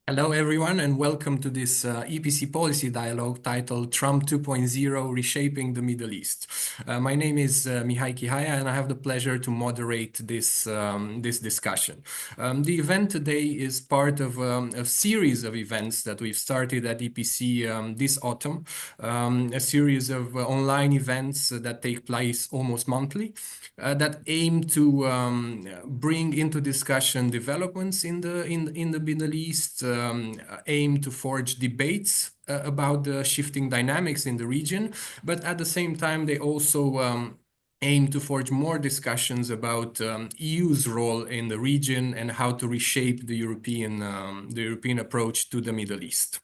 Hello, everyone, and welcome to this EPC policy dialogue titled Trump 2.0 Reshaping the Middle East. My name is Mihai Chihaia, and I have the pleasure to moderate this discussion. The event today is part of a series of events that we've started at EPC this autumn, a series of online events that take place almost monthly. That aim to bring into discussion developments in the Middle East, aim to forge debates about the shifting dynamics in the region, but at the same time they also aim to forge more discussions about EU's role in the region and how to reshape the European approach to the Middle East.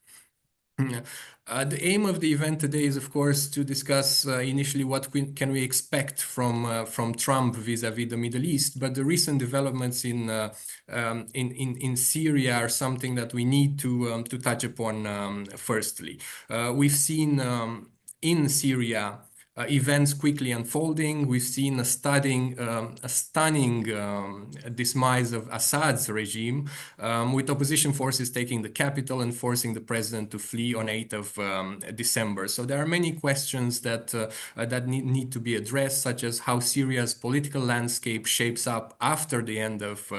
The aim of the event today is, of course, to discuss initially what can we expect from Trump vis-à-vis the Middle East. But the recent developments in Syria are something that we need to touch upon firstly. We've seen in Syria events quickly unfolding. We've seen a stunning demise of Assad's regime, with opposition forces taking the capital and forcing the president to flee on 8th of December. So there are many questions that need to be addressed, such as how Syria's political landscape shapes up after the end of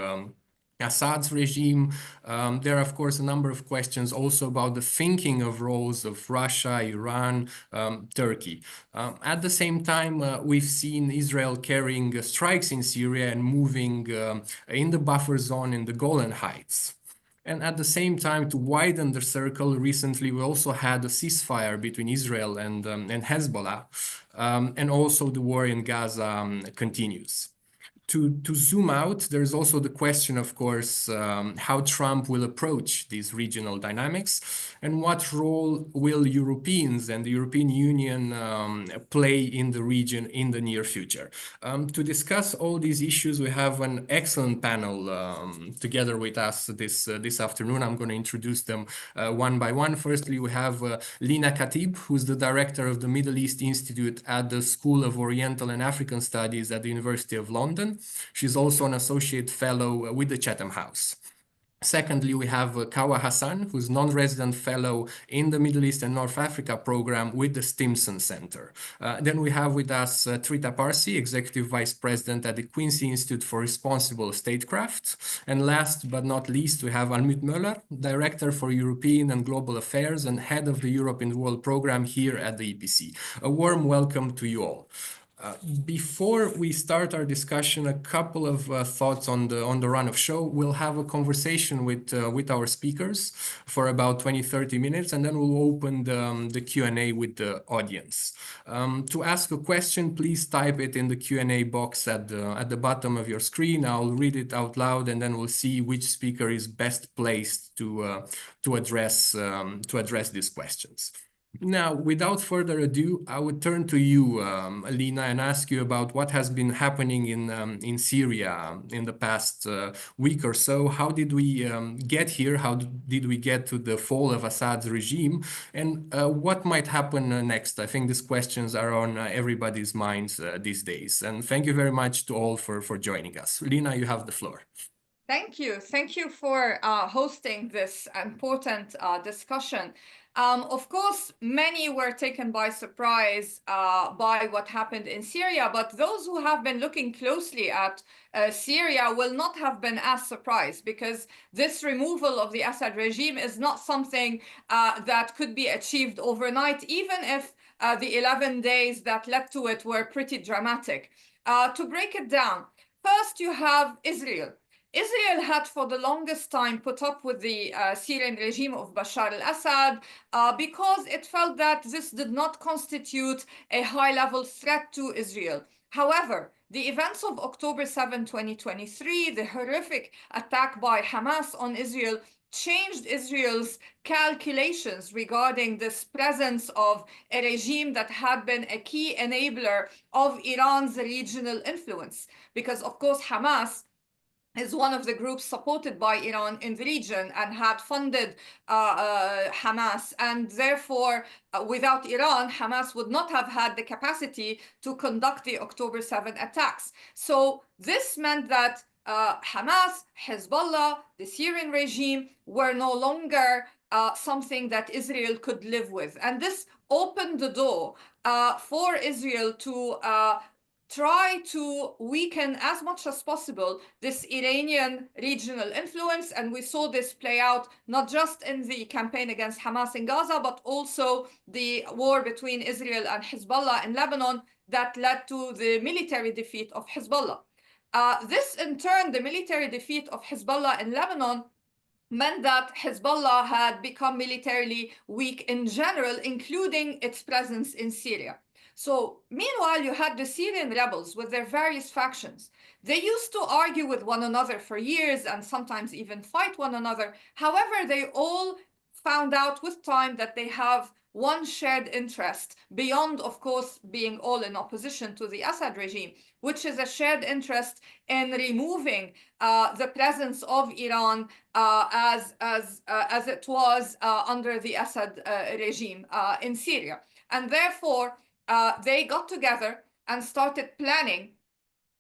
Assad's regime. There are, of course, a number of questions also about the thinking of roles of Russia, Iran, Turkey. At the same time, we've seen Israel carrying strikes in Syria and moving in the buffer zone in the Golan Heights. And at the same time, to widen the circle, recently we also had a ceasefire between Israel and Hezbollah, and also the war in Gaza continues. To zoom out, there's also the question, of course, how Trump will approach these regional dynamics and what role will Europeans and the European Union play in the region in the near future. To discuss all these issues, we have an excellent panel together with us this afternoon. I'm going to introduce them one by one. Firstly, we have Lina Khatib, who's the director of the Middle East Institute at the School of Oriental and African Studies at the University of London. She's also an associate fellow with the Chatham House. Secondly, we have Kawa Hassan, who's non-resident fellow in the Middle East and North Africa program with the Stimson Center. Then we have with us Trita Parsi, executive vice president at the Quincy Institute for Responsible Statecraft. And last but not least, we have Almut Möller, director for European and Global Affairs and head of the Europe in the World program here at the EPC. A warm welcome to you all. Before we start our discussion, a couple of thoughts on the run of show. We'll have a conversation with our speakers for about 20-30 minutes, and then we'll open the Q&A with the audience. To ask a question, please type it in the Q&A box at the bottom of your screen. I'll read it out loud, and then we'll see which speaker is best placed to address these questions. Now, without further ado, I would turn to you, Lina, and ask you about what has been happening in Syria in the past week or so. How did we get here? How did we get to the fall of Assad's regime? And what might happen next? I think these questions are on everybody's minds these days. And thank you very much to all for joining us. Lina, you have the floor. Thank you. Thank you for hosting this important discussion. Of course, many were taken by surprise by what happened in Syria, but those who have been looking closely at Syria will not have been as surprised, because this removal of the Assad regime is not something that could be achieved overnight, even if the 11 days that led to it were pretty dramatic. To break it down, first you have Israel. Israel had for the longest time put up with the Syrian regime of Bashar al-Assad because it felt that this did not constitute a high-level threat to Israel. However, the events of October 7, 2023, the horrific attack by Hamas on Israel, changed Israel's calculations regarding this presence of a regime that had been a key enabler of Iran's regional influence. Because, of course, Hamas is one of the groups supported by Iran in the region and had funded Hamas. And therefore, without Iran, Hamas would not have had the capacity to conduct the October 7 attacks. So this meant that Hamas, Hezbollah, the Syrian regime were no longer something that Israel could live with. And this opened the door for Israel to try to weaken as much as possible this Iranian regional influence. And we saw this play out not just in the campaign against Hamas in Gaza, but also the war between Israel and Hezbollah in Lebanon that led to the military defeat of Hezbollah. This, in turn, the military defeat of Hezbollah in Lebanon meant that Hezbollah had become militarily weak in general, including its presence in Syria. So meanwhile, you had the Syrian rebels with their various factions. They used to argue with one another for years and sometimes even fight one another. However, they all found out with time that they have one shared interest beyond, of course, being all in opposition to the Assad regime, which is a shared interest in removing the presence of Iran as it was under the Assad regime in Syria. And therefore, they got together and started planning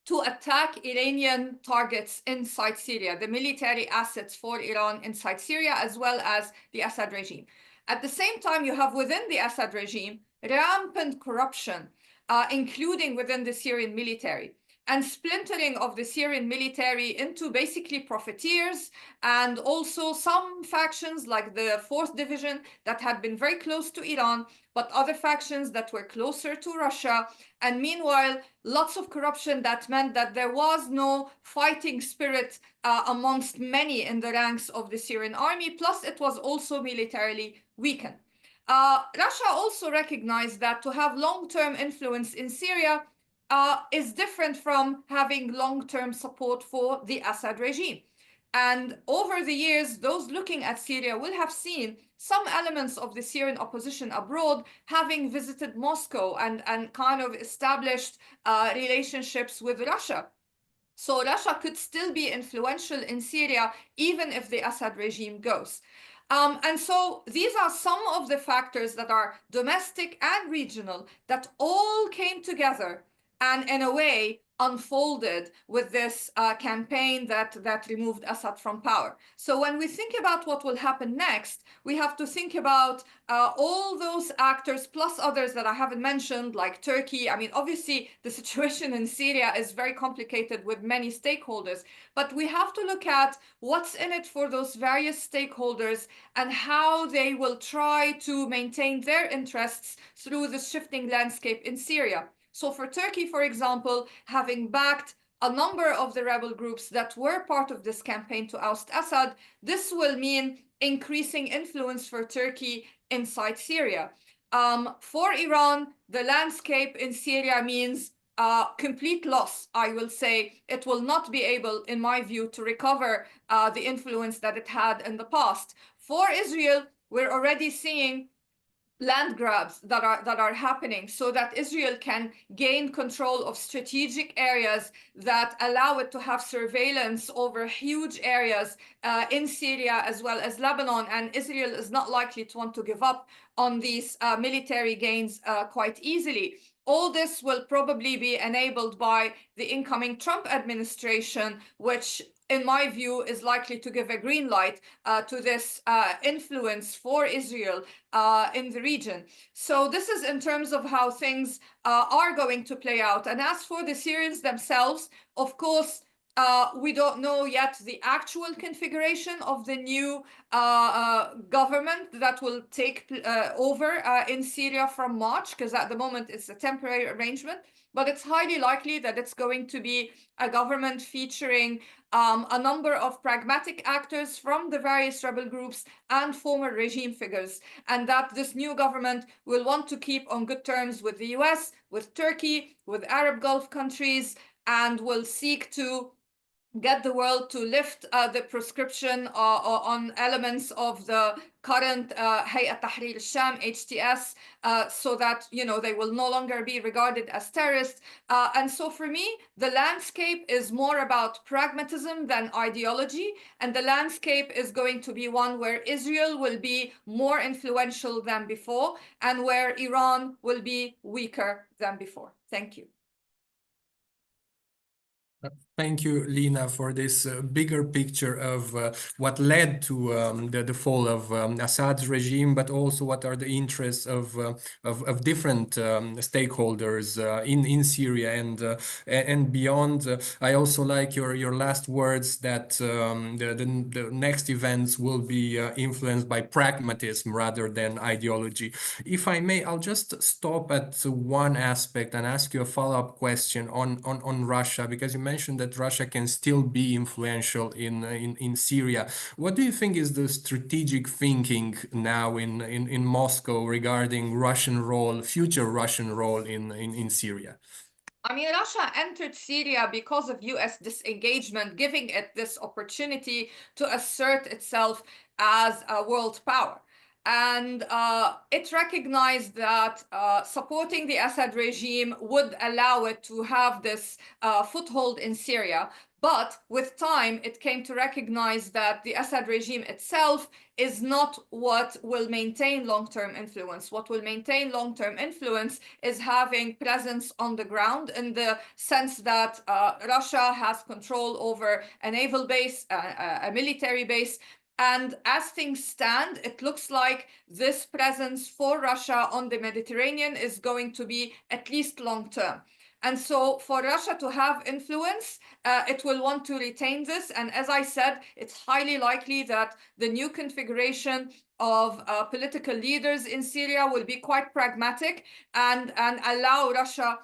to attack Iranian targets inside Syria, the military assets for Iran inside Syria, as well as the Assad regime. At the same time, you have within the Assad regime rampant corruption, including within the Syrian military, and splintering of the Syrian military into basically profiteers, and also some factions like the 4th Division that had been very close to Iran, but other factions that were closer to Russia. And meanwhile, lots of corruption that meant that there was no fighting spirit amongst many in the ranks of the Syrian army, plus it was also militarily weakened. Russia also recognized that to have long-term influence in Syria is different from having long-term support for the Assad regime. And over the years, those looking at Syria will have seen some elements of the Syrian opposition abroad having visited Moscow and kind of established relationships with Russia. So Russia could still be influential in Syria, even if the Assad regime goes. And so these are some of the factors that are domestic and regional that all came together and in a way unfolded with this campaign that removed Assad from power. So when we think about what will happen next, we have to think about all those actors plus others that I haven't mentioned, like Turkey. I mean, obviously, the situation in Syria is very complicated with many stakeholders, but we have to look at what's in it for those various stakeholders and how they will try to maintain their interests through the shifting landscape in Syria. So for Turkey, for example, having backed a number of the rebel groups that were part of this campaign to oust Assad, this will mean increasing influence for Turkey inside Syria. For Iran, the landscape in Syria means complete loss, I will say. It will not be able, in my view, to recover the influence that it had in the past. For Israel, we're already seeing land grabs that are happening so that Israel can gain control of strategic areas that allow it to have surveillance over huge areas in Syria as well as Lebanon. And Israel is not likely to want to give up on these military gains quite easily. All this will probably be enabled by the incoming Trump administration, which in my view, is likely to give a green light to this influence for Israel in the region. So this is in terms of how things are going to play out. And as for the Syrians themselves, of course, we don't know yet the actual configuration of the new government that will take over in Syria from March, because at the moment it's a temporary arrangement. But it's highly likely that it's going to be a government featuring a number of pragmatic actors from the various rebel groups and former regime figures, and that this new government will want to keep on good terms with the US, with Turkey, with Arab Gulf countries, and will seek to get the world to lift the prescription on elements of the current Hayat Tahrir al-Sham, HTS, so that, you know, they will no longer be regarded as terrorists. And so for me, the landscape is more about pragmatism than ideology. And the landscape is going to be one where Israel will be more influential than before, and where Iran will be weaker than before. Thank you. Thank you, Lina, for this bigger picture of what led to the fall of Assad's regime, but also what are the interests of different stakeholders in Syria and beyond. I also like your last words that the next events will be influenced by pragmatism rather than ideology. If I may, I'll just stop at one aspect and ask you a follow-up question on Russia, because you mentioned that Russia can still be influential in Syria. What do you think is the strategic thinking now in Moscow regarding future Russian role in Syria? I mean, Russia entered Syria because of US disengagement, giving it this opportunity to assert itself as a world power. And it recognized that supporting the Assad regime would allow it to have this foothold in Syria. But with time, it came to recognize that the Assad regime itself is not what will maintain long-term influence. What will maintain long-term influence is having presence on the ground, in the sense that Russia has control over a naval base, a military base. And as things stand, it looks like this presence for Russia on the Mediterranean is going to be at least long-term. And so for Russia to have influence, it will want to retain this. And as I said, it's highly likely that the new configuration of political leaders in Syria will be quite pragmatic and allow Russia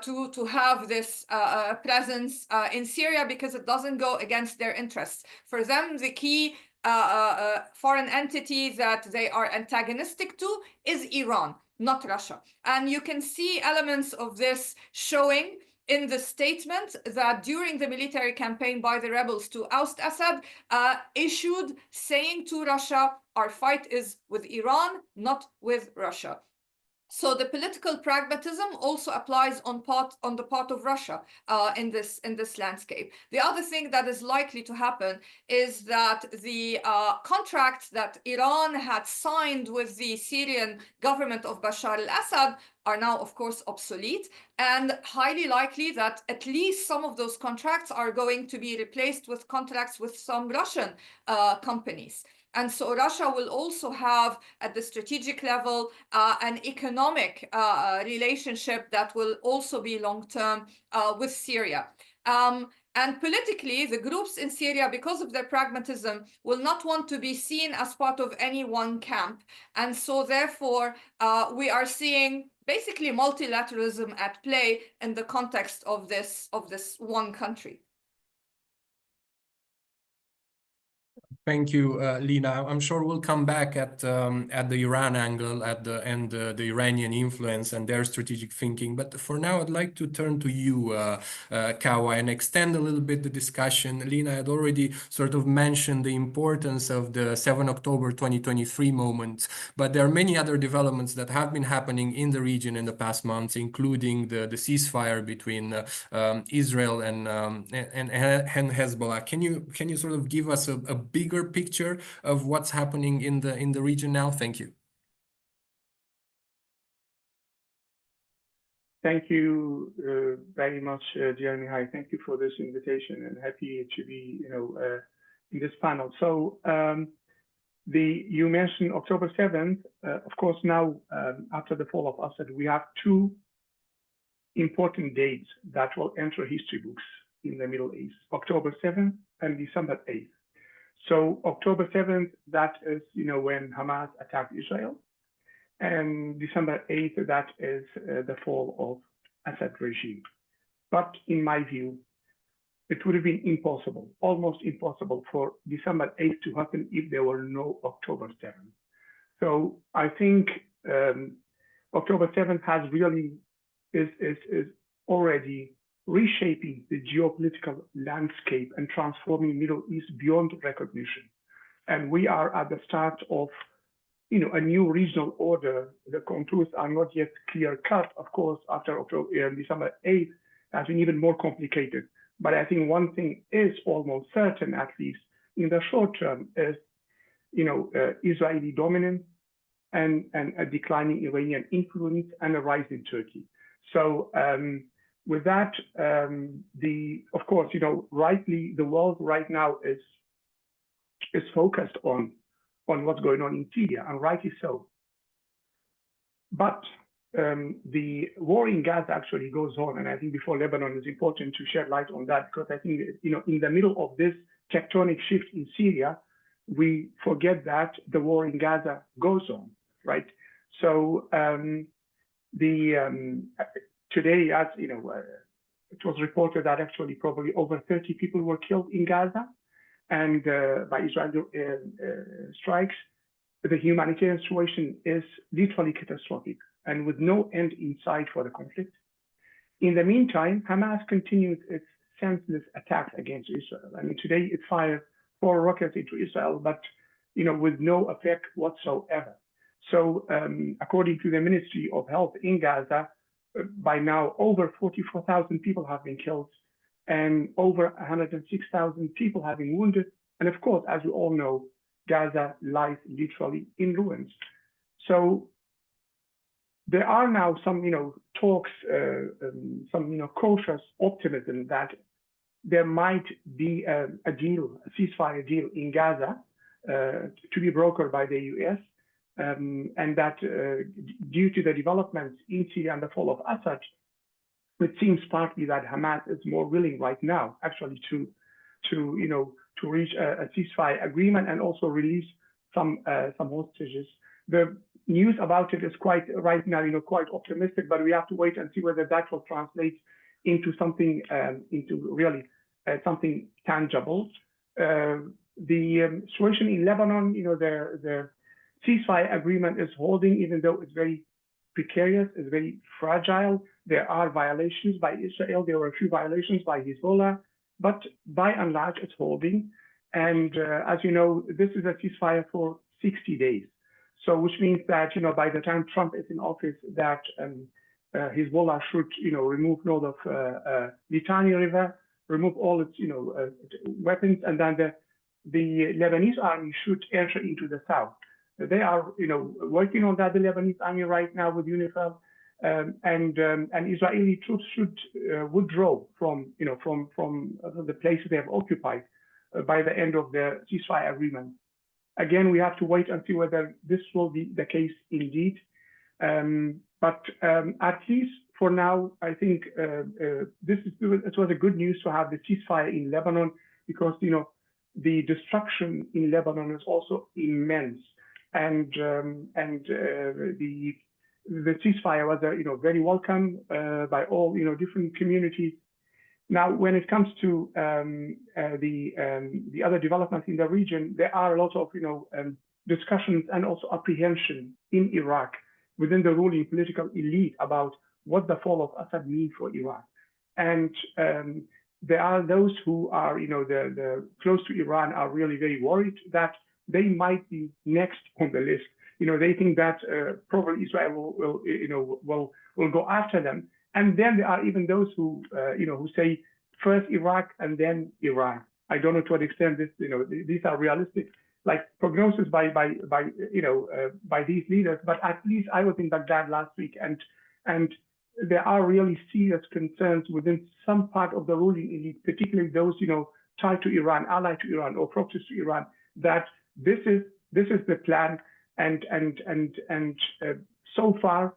to have this presence in Syria, because it doesn't go against their interests. For them, the key foreign entity that they are antagonistic to is Iran, not Russia. And you can see elements of this showing in the statement that during the military campaign by the rebels to oust Assad issued, saying to Russia, our fight is with Iran, not with Russia. So the political pragmatism also applies on the part of Russia in this landscape. The other thing that is likely to happen is that the contracts that Iran had signed with the Syrian government of Bashar al-Assad are now, of course, obsolete, and highly likely that at least some of those contracts are going to be replaced with contracts with some Russian companies. And so Russia will also have, at the strategic level, an economic relationship that will also be long-term with Syria. And politically, the groups in Syria, because of their pragmatism, will not want to be seen as part of any one camp. And so therefore, we are seeing basically multilateralism at play in the context of this one country. Thank you, Lina. I'm sure we'll come back at the Iran angle and the Iranian influence and their strategic thinking. But for now, I'd like to turn to you, Kawa, and extend a little bit the discussion. Lina had already sort of mentioned the importance of the 7 October 2023 moment, but there are many other developments that have been happening in the region in the past months, including the ceasefire between Israel and Hezbollah. Can you sort of give us a bigger picture of what's happening in the region now? Thank you. Thank you very much, dear Mihai. Thank you for this invitation, and happy to be, in this panel. So you mentioned October 7th. Of course, now after the fall of Assad, we have two important dates that will enter history books in the Middle East: October 7th and December 8th. So October 7th, that is, when Hamas attacked Israel, and December 8th, that is the fall of Assad regime. But in my view, it would have been impossible, almost impossible, for December 8th to happen if there were no October 7th. So I think October 7th has really is already reshaping the geopolitical landscape and transforming Middle East beyond recognition. And we are at the start of, a new regional order. The contours are not yet clear cut. Of course, after December 8th, has been even more complicated. But I think one thing is almost certain, at least in the short term, is, Israeli dominance and a declining Iranian influence and a rise in Turkey. So with that, of course, rightly, the world right now is focused on what's going on in Syria, and rightly so. But the war in Gaza actually goes on, and I think before Lebanon is important to shed light on that, because I think in the middle of this tectonic shift in Syria, we forget that the war in Gaza goes on, right? So today, as it was reported that actually probably over 30 people were killed in Gaza, and by Israeli strikes. The humanitarian situation is literally catastrophic, and with no end in sight for the conflict. In the meantime, Hamas continues its senseless attacks against Israel. I mean, today it fired 4 rockets into Israel, but with no effect whatsoever. So, according to the Ministry of Health in Gaza, by now over 44,000 people have been killed, and over 106,000 people have been wounded. And of course, as we all know, Gaza lies literally in ruins. So there are now some, talks, some, cautious optimism that there might be a deal, a ceasefire deal in Gaza to be brokered by the US, and that due to the developments in Syria and the fall of Assad, it seems partly that Hamas is more willing right now, actually, to reach a ceasefire agreement and also release some hostages. The news about it is quite right now, quite optimistic, but we have to wait and see whether that will translate into something, something tangible. The situation in Lebanon, the ceasefire agreement is holding, even though it's very precarious, it's very fragile. There are violations by Israel. There were a few violations by Hezbollah, but by and large, it's holding. And as you know, this is a ceasefire for 60 days. So which means that, by the time Trump is in office, that Hezbollah should, remove north of Litani River, remove all its, weapons, and then the Lebanese army should enter into the south. They are, working on that, the Lebanese army right now with UNIFIL, and Israeli troops should withdraw from, from the places they have occupied by the end of the ceasefire agreement. Again, we have to wait and see whether this will be the case indeed. But at least for now, I think it was a good news to have the ceasefire in Lebanon, because the destruction in Lebanon is also immense, and the ceasefire was very welcome by all different communities. Now, when it comes to the other developments in the region, there are a lot of discussions and also apprehension in Iraq within the ruling political elite about what the fall of Assad means for Iraq. And there are those who are, the close to Iran are really very worried that they might be next on the list. They think that probably Israel will go after them. And then there are even those who, who say first Iraq and then Iran. I don't know to what extent this, these are realistic, like prognosis by these leaders. But at least I was in Baghdad last week, and there are really serious concerns within some part of the ruling elite, particularly those tied to Iran, allied to Iran, or proxies to Iran, that this is the plan, and so far,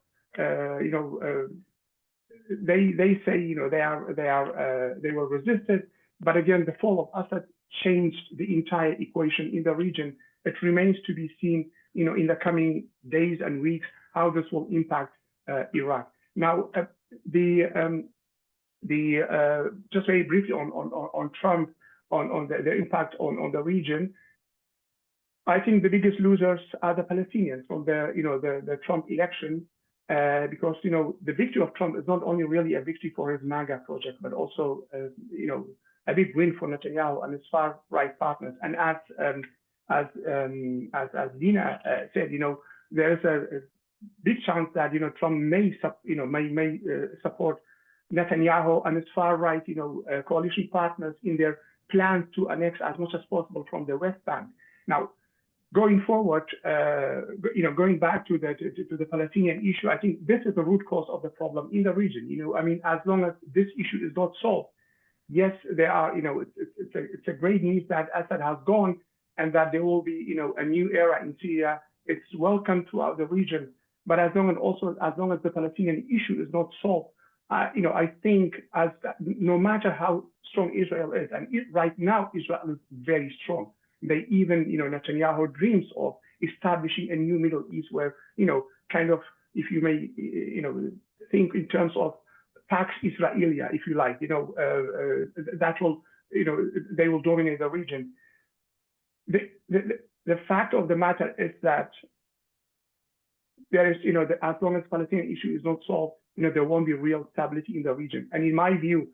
they say they were resisted, but again the fall of Assad changed the entire equation in the region. It remains to be seen, in the coming days and weeks, how this will impact Iraq. Now, just very briefly on Trump, on the impact on the region. I think the biggest losers are the Palestinians from the Trump election, because the victory of Trump is not only really a victory for his MAGA project, but also a big win for Netanyahu and his far right partners. And as Lina said, there is a big chance that Trump may support Netanyahu and his far right coalition partners in their plans to annex as much as possible from the West Bank. Now, going forward, going back to the Palestinian issue, I think this is the root cause of the problem in the region. I mean, as long as this issue is not solved, yes, there are, it's a great news that Assad has gone and that there will be, a new era in Syria. It's welcome throughout the region. But as long as the Palestinian issue is not solved, I think no matter how strong Israel is, and right now Israel is very strong. They even, Netanyahu dreams of establishing a new Middle East where, kind of, if you may, think in terms of Pax Israelia, if you like, that will, they will dominate the region. The fact of the matter is that there is, as long as the Palestinian issue is not solved, there won't be real stability in the region. And in my view,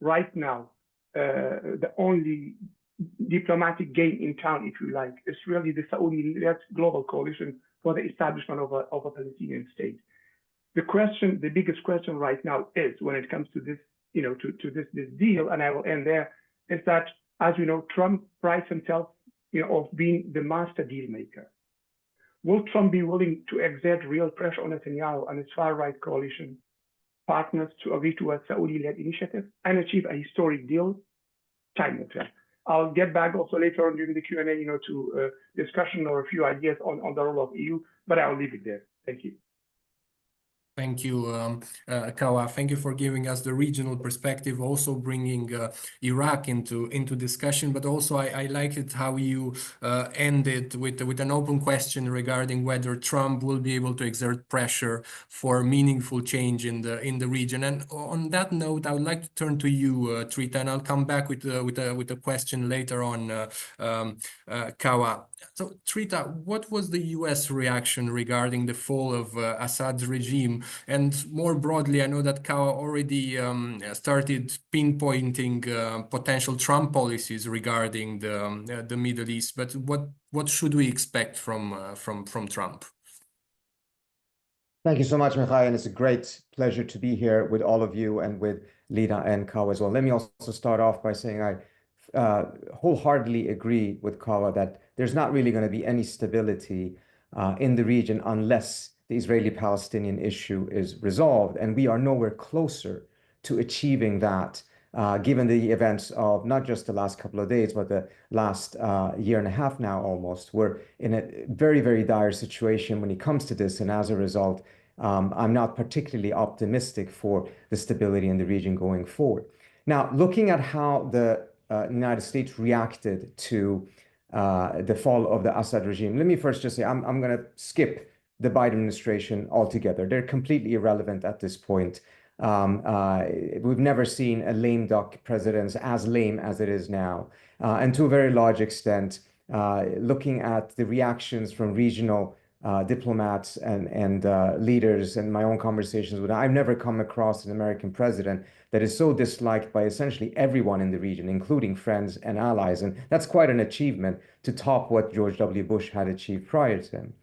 right now, the only diplomatic game in town, if you like, is really the Saudi-led global coalition for the establishment of a Palestinian state. The biggest question right now is, when it comes to this, to this deal, and I will end there, is that, as we know, Trump prides himself, of being the master deal maker. Will Trump be willing to exert real pressure on Netanyahu and his far-right coalition partners to agree to a Saudi-led initiative and achieve a historic deal? Time will tell. I'll get back also later on during the Q&A, to discussion or a few ideas on the role of EU, but I'll leave it there. Thank you. Thank you, Kawa. Thank you for giving us the regional perspective, also bringing Iraq into discussion. But also, I like it how you ended with an open question regarding whether Trump will be able to exert pressure for meaningful change in the region. And on that note, I would like to turn to you, Trita, and I'll come back with a question later on, Kawa. So, Trita, what was the U.S. reaction regarding the fall of Assad's regime? And more broadly, I know that Kawa already started pinpointing potential Trump policies regarding the Middle East. But what should we expect from Trump? Thank you so much, Mihai, and it's a great pleasure to be here with all of you and with Lina and Kawa as well. Let me also start off by saying I wholeheartedly agree with Kawa that there's not really going to be any stability in the region unless the Israeli-Palestinian issue is resolved, and we are nowhere closer to achieving that, given the events of not just the last couple of days, but the last year and a half now almost. We're in a very, very dire situation when it comes to this, and as a result, I'm not particularly optimistic for the stability in the region going forward. Now, looking at how the United States reacted to the fall of the Assad regime, let me first just say I'm going to skip the Biden administration altogether. They're completely irrelevant at this point. We've never seen a lame duck president as lame as it is now. And to a very large extent, looking at the reactions from regional diplomats and leaders and my own conversations with them, I've never come across an American president that is so disliked by essentially everyone in the region, including friends and allies. And that's quite an achievement to top what George W. Bush had achieved prior to him.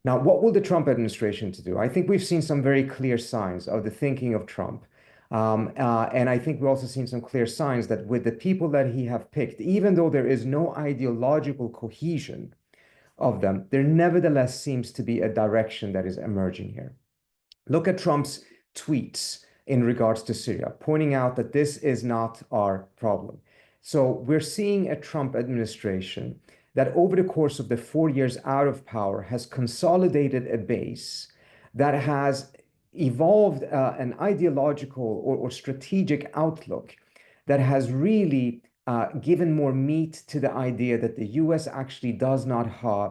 Now, what will the Trump administration do? I think we've seen some very clear signs of the thinking of Trump. And I think we've also seen some clear signs that with the people that he have picked, even though there is no ideological cohesion of them, there nevertheless seems to be a direction that is emerging here. Look at Trump's tweets in regards to Syria, pointing out that this is not our problem. So we're seeing a Trump administration that over the course of the 4 years out of power has consolidated a base that has evolved an ideological or strategic outlook that has really given more meat to the idea that the US actually does not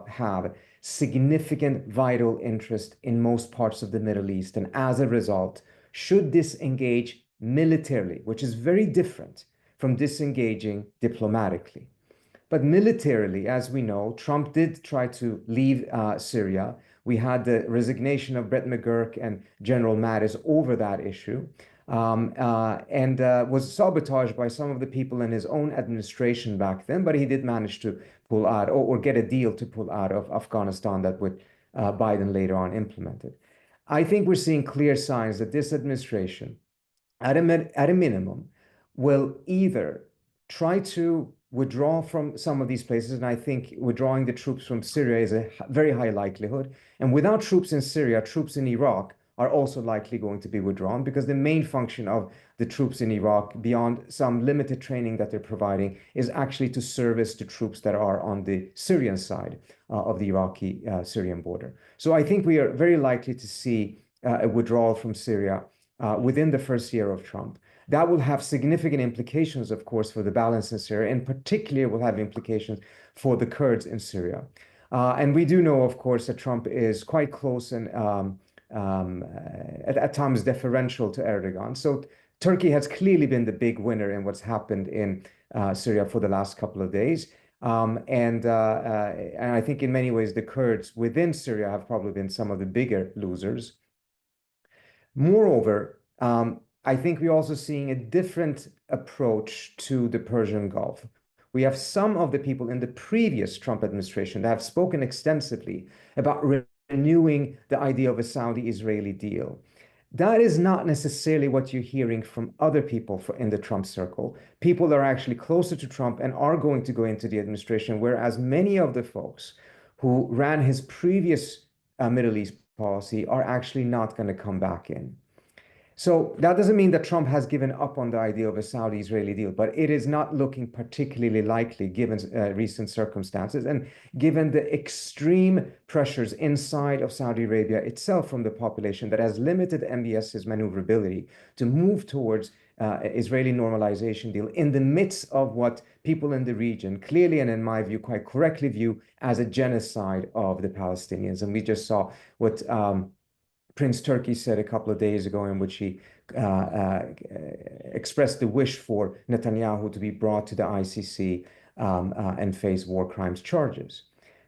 have significant vital interest in most parts of the Middle East, and as a result, should disengage militarily, which is very different from disengaging diplomatically. But militarily, as we know, Trump did try to leave Syria. We had the resignation of Brett McGurk and General Mattis over that issue, and was sabotaged by some of the people in his own administration back then, but he did manage to pull out or get a deal to pull out of Afghanistan that would Biden later on implemented. I think we're seeing clear signs that this administration, at a minimum, will either try to withdraw from some of these places, and I think withdrawing the troops from Syria is a very high likelihood. And without troops in Syria, troops in Iraq are also likely going to be withdrawn, because the main function of the troops in Iraq, beyond some limited training that they're providing, is actually to service the troops that are on the Syrian side of the Iraqi-Syrian border. So I think we are very likely to see a withdrawal from Syria within the first year of Trump. That will have significant implications, of course, for the balance in Syria, and particularly will have implications for the Kurds in Syria. And we do know, of course, that Trump is quite close and at times deferential to Erdogan. So Turkey has clearly been the big winner in what's happened in Syria for the last couple of days. And I think in many ways, the Kurds within Syria have probably been some of the bigger losers. Moreover, I think we're also seeing a different approach to the Persian Gulf. We have some of the people in the previous Trump administration that have spoken extensively about renewing the idea of a Saudi-Israeli deal. That is not necessarily what you're hearing from other people in the Trump circle. People are actually closer to Trump and are going to go into the administration, whereas many of the folks who ran his previous Middle East policy are actually not going to come back in. So that doesn't mean that Trump has given up on the idea of a Saudi-Israeli deal, but it is not looking particularly likely given recent circumstances and given the extreme pressures inside of Saudi Arabia itself from the population that has limited MBS's maneuverability to move towards Israeli normalization deal in the midst of what people in the region clearly, and in my view, quite correctly view as a genocide of the Palestinians. And we just saw what Prince Turki said a couple of days ago, in which he expressed the wish for Netanyahu to be brought to the ICC and face war crimes charges.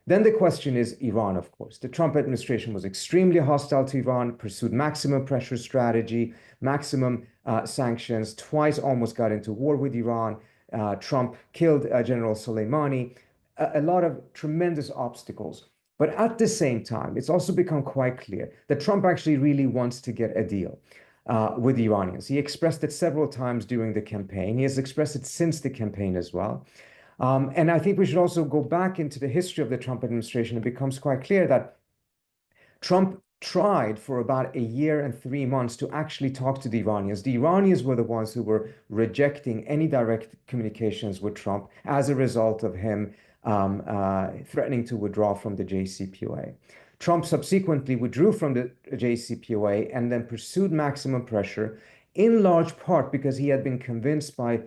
Then the question is Iran, of course. The Trump administration was extremely hostile to Iran, pursued maximum pressure strategy, maximum sanctions, twice almost got into war with Iran. Trump killed General Soleimani, a lot of tremendous obstacles. But at the same time, it's also become quite clear that Trump actually really wants to get a deal with the Iranians. He expressed it several times during the campaign. He has expressed it since the campaign as well. And I think we should also go back into the history of the Trump administration. It becomes quite clear that Trump tried for about a year and 3 months to actually talk to the Iranians. The Iranians were the ones who were rejecting any direct communications with Trump as a result of him threatening to withdraw from the JCPOA. Trump subsequently withdrew from the JCPOA and then pursued maximum pressure, in large part because he had been convinced by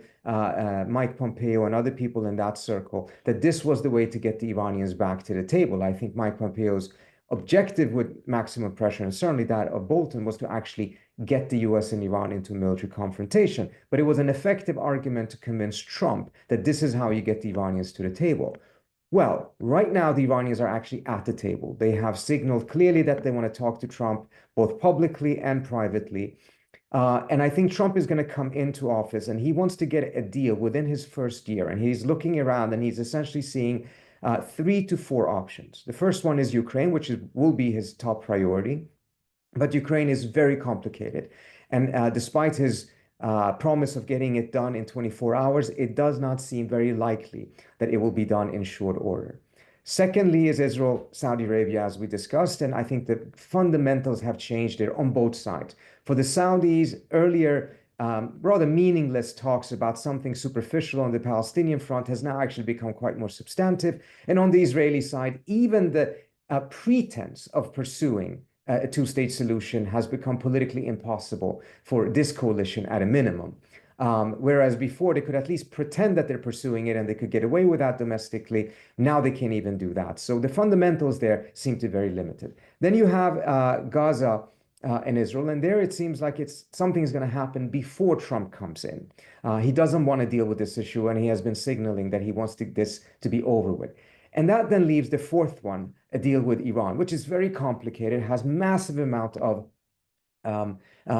Mike Pompeo and other people in that circle that this was the way to get the Iranians back to the table. I think Mike Pompeo's objective with maximum pressure, and certainly that of Bolton, was to actually get the US and Iran into military confrontation. But it was an effective argument to convince Trump that this is how you get the Iranians to the table. Well, right now, the Iranians are actually at the table. They have signaled clearly that they want to talk to Trump, both publicly and privately. And I think Trump is going to come into office and he wants to get a deal within his first year. And he's looking around and he's essentially seeing 3 to 4 options. The first one is Ukraine, which will be his top priority. But Ukraine is very complicated. And despite his promise of getting it done in 24 hours, it does not seem very likely that it will be done in short order. Secondly is Israel, Saudi Arabia, as we discussed, and I think the fundamentals have changed there on both sides. For the Saudis, earlier rather meaningless talks about something superficial on the Palestinian front has now actually become quite more substantive. And on the Israeli side, even the pretense of pursuing a two-state solution has become politically impossible for this coalition at a minimum. Whereas before they could at least pretend that they're pursuing it and they could get away with that domestically, now they can't even do that. So the fundamentals there seem to be very limited. Then you have Gaza and Israel, and there it seems like something's going to happen before Trump comes in. He doesn't want to deal with this issue, and he has been signaling that he wants this to be over with. And that then leaves the fourth one, a deal with Iran, which is very complicated, has massive amount of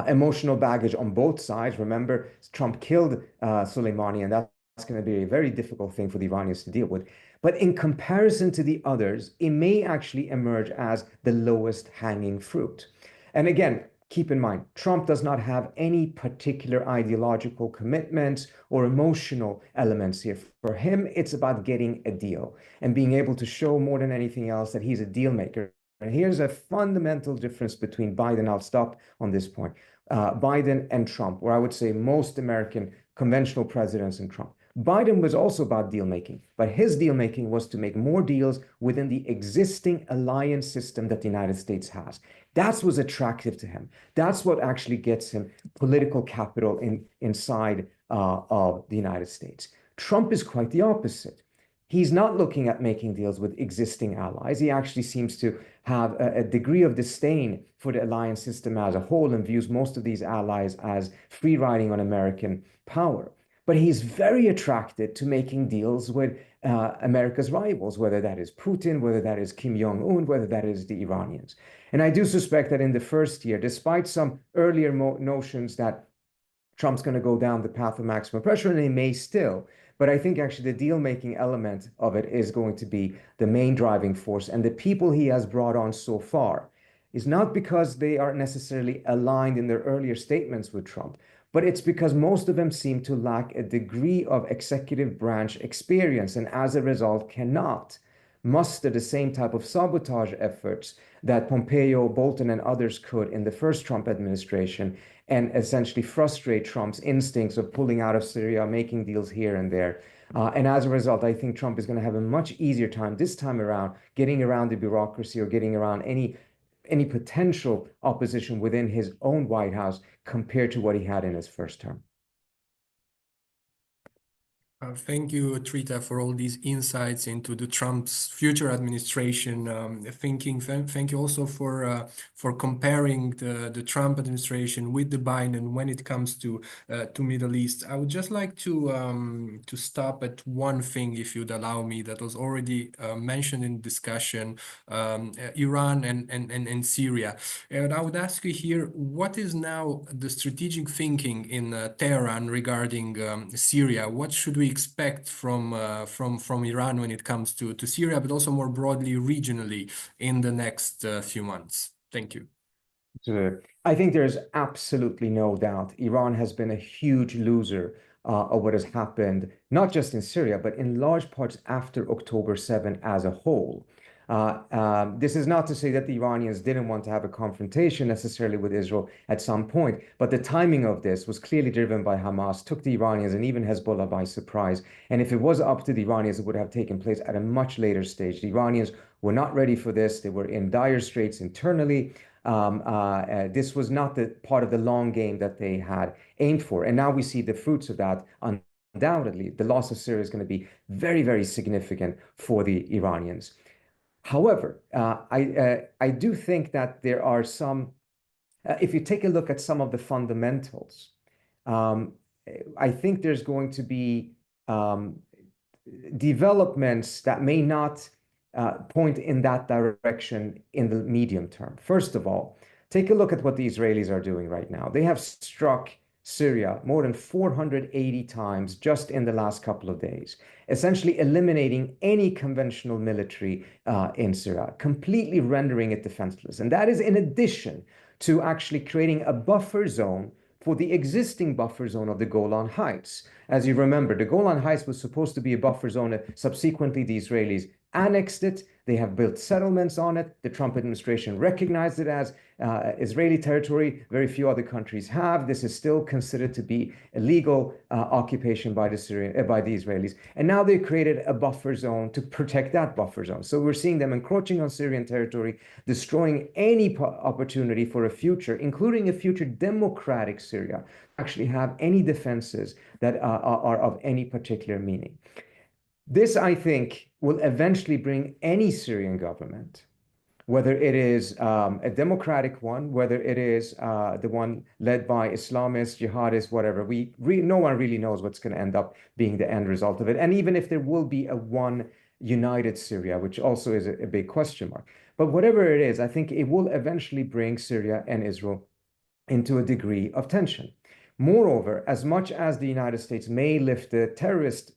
emotional baggage on both sides. Remember, Trump killed Soleimani, and that's going to be a very difficult thing for the Iranians to deal with. But in comparison to the others, it may actually emerge as the lowest hanging fruit. And again, keep in mind, Trump does not have any particular ideological commitments or emotional elements here. For him, it's about getting a deal and being able to show more than anything else that he's a deal maker. And here's a fundamental difference between Biden. I'll stop on this point. Biden and Trump, or I would say most American conventional presidents and Trump. Biden was also about deal making, but his deal making was to make more deals within the existing alliance system that the United States has. That's what's attractive to him. That's what actually gets him political capital inside of the United States. Trump is quite the opposite. He's not looking at making deals with existing allies. He actually seems to have a degree of disdain for the alliance system as a whole and views most of these allies as free riding on American power. But he's very attracted to making deals with America's rivals, whether that is Putin, whether that is Kim Jong-un, whether that is the Iranians. And I do suspect that in the first year, despite some earlier notions that Trump's going to go down the path of maximum pressure, and he may still, but I think actually the deal-making element of it is going to be the main driving force. And the people he has brought on so far is not because they are necessarily aligned in their earlier statements with Trump, but it's because most of them seem to lack a degree of executive branch experience and as a result cannot muster the same type of sabotage efforts that Pompeo, Bolton, and others could in the first Trump administration and essentially frustrate Trump's instincts of pulling out of Syria, making deals here and there. And as a result, I think Trump is going to have a much easier time this time around getting around the bureaucracy or getting around any potential opposition within his own White House compared to what he had in his first term. Thank you, Trita, for all these insights into the Trump's future administration thinking. Thank you also for comparing the Trump administration with the Biden when it comes to Middle East. I would just like to stop at one thing, if you'd allow me, that was already mentioned in discussion, Iran and Syria. And I would ask you here, what is now the strategic thinking in Tehran regarding Syria? What should we expect from Iran when it comes to Syria, but also more broadly regionally in the next few months? Thank you. I think there's absolutely no doubt Iran has been a huge loser of what has happened, not just in Syria, but in large parts after October 7 as a whole. This is not to say that the Iranians didn't want to have a confrontation necessarily with Israel at some point, but the timing of this was clearly driven by Hamas, took the Iranians and even Hezbollah by surprise. And if it was up to the Iranians, it would have taken place at a much later stage. The Iranians were not ready for this. They were in dire straits internally. This was not the part of the long game that they had aimed for. And now we see the fruits of that. Undoubtedly, the loss of Syria is going to be very, very significant for the Iranians. However, I do think that there are some, if you take a look at some of the fundamentals, I think there's going to be developments that may not point in that direction in the medium term. First of all, take a look at what the Israelis are doing right now. They have struck Syria more than 480 times just in the last couple of days, essentially eliminating any conventional military in Syria, completely rendering it defenseless. And that is in addition to actually creating a buffer zone for the existing buffer zone of the Golan Heights. As you remember, the Golan Heights was supposed to be a buffer zone. Subsequently, the Israelis annexed it. They have built settlements on it. The Trump administration recognized it as Israeli territory. Very few other countries have. This is still considered to be illegal occupation by the Israelis. And now they created a buffer zone to protect that buffer zone. So we're seeing them encroaching on Syrian territory, destroying any opportunity for a future, including a future democratic Syria, actually have any defenses that are of any particular meaning. This, I think, will eventually bring any Syrian government, whether it is a democratic one, whether it is the one led by Islamists, jihadists, whatever. No one really knows what's going to end up being the end result of it. And even if there will be a one united Syria, which also is a big question mark. But whatever it is, I think it will eventually bring Syria and Israel into a degree of tension. Moreover, as much as the United States may lift the terrorist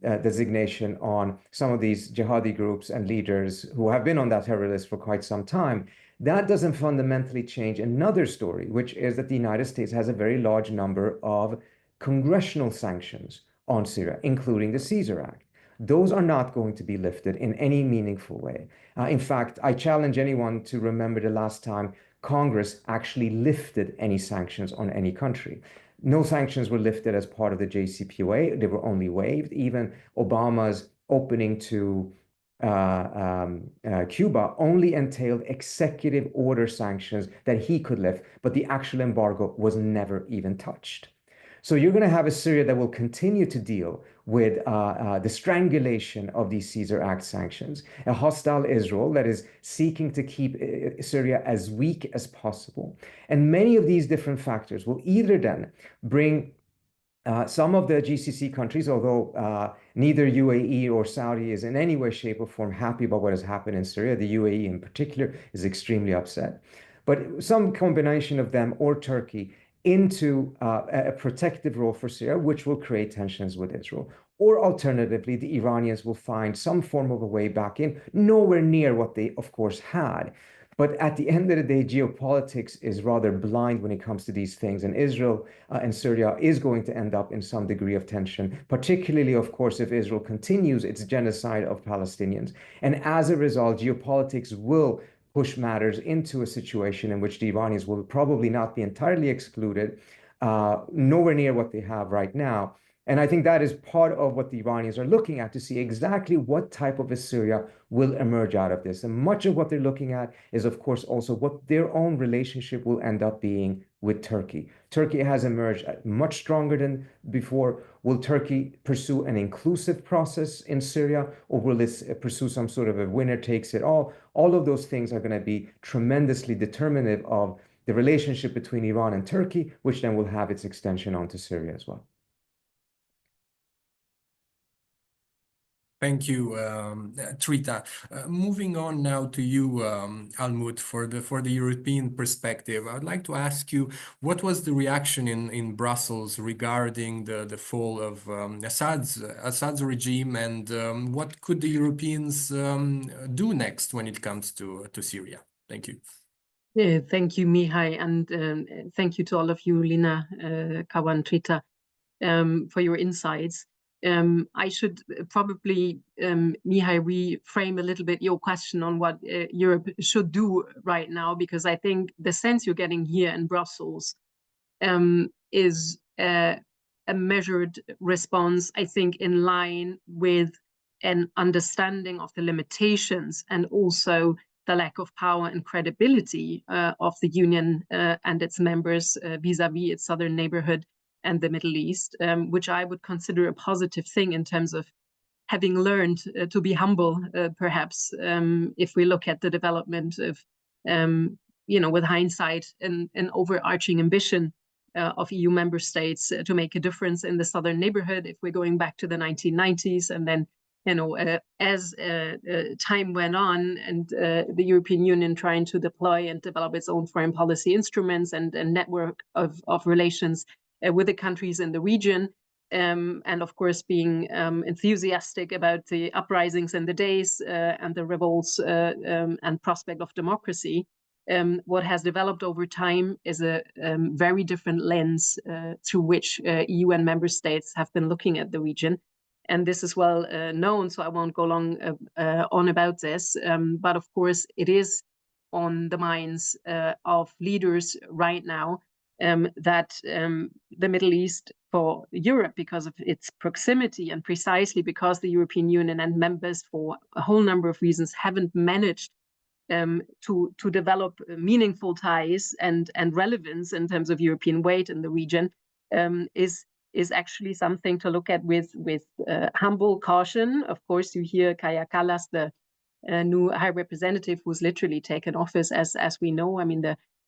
designation on some of these jihadi groups and leaders who have been on that terror list for quite some time. That doesn't fundamentally change another story, which is that the United States has a very large number of congressional sanctions on Syria, including the Caesar Act. Those are not going to be lifted in any meaningful way. In fact, I challenge anyone to remember the last time Congress actually lifted any sanctions on any country. No sanctions were lifted as part of the JCPOA. They were only waived. Even Obama's opening to Cuba only entailed executive order sanctions that he could lift, but the actual embargo was never even touched. So you're going to have a Syria that will continue to deal with the strangulation of these Caesar Act sanctions, a hostile Israel that is seeking to keep Syria as weak as possible. And many of these different factors will either then bring some of the GCC countries, although neither UAE or Saudi is in any way, shape, or form happy about what has happened in Syria. The UAE in particular is extremely upset. But some combination of them or Turkey into a protective role for Syria, which will create tensions with Israel. Or alternatively, the Iranians will find some form of a way back in, nowhere near what they, of course, had. But at the end of the day, geopolitics is rather blind when it comes to these things. And Israel and Syria is going to end up in some degree of tension, particularly, of course, if Israel continues its genocide of Palestinians. And as a result, geopolitics will push matters into a situation in which the Iranians will probably not be entirely excluded, nowhere near what they have right now. And I think that is part of what the Iranians are looking at to see exactly what type of a Syria will emerge out of this. And much of what they're looking at is, of course, also what their own relationship will end up being with Turkey. Turkey has emerged much stronger than before. Will Turkey pursue an inclusive process in Syria, or will it pursue some sort of a winner takes it all? All of those things are going to be tremendously determinative of the relationship between Iran and Turkey, which then will have its extension onto Syria as well. Thank you, Trita. Moving on now to you, Almut, for the European perspective, I would like to ask you, what was the reaction in Brussels regarding the fall of Assad's regime, and what could the Europeans do next when it comes to Syria? Thank you. Yeah, thank you, Mihai, and thank you to all of you, Lina, Kawa, and Trita, for your insights. I should probably, Mihai, reframe a little bit your question on what Europe should do right now, because I think the sense you're getting here in Brussels is a measured response, I think, in line with an understanding of the limitations and also the lack of power and credibility of the Union and its members vis-a-vis its southern neighborhood and the Middle East, which I would consider a positive thing in terms of having learned to be humble, perhaps, if we look at the development of, with hindsight, an overarching ambition of EU member states to make a difference in the southern neighborhood, if we're going back to the 1990s, and then, as time went on and the European Union trying to deploy and develop its own foreign policy instruments and a network of relations with the countries in the region, and of course being enthusiastic about the uprisings in the days and the revolts and prospect of democracy. What has developed over time is a very different lens through which EU and member states have been looking at the region. And this is well known, so I won't go long on about this. But of course, it is on the minds of leaders right now that the Middle East for Europe, because of its proximity and precisely because the European Union and members for a whole number of reasons haven't managed to develop meaningful ties and relevance in terms of European weight in the region, is actually something to look at with humble caution. Of course, you hear Kaja Kallas, the new High Representative, who's literally taken office, as we know. I mean,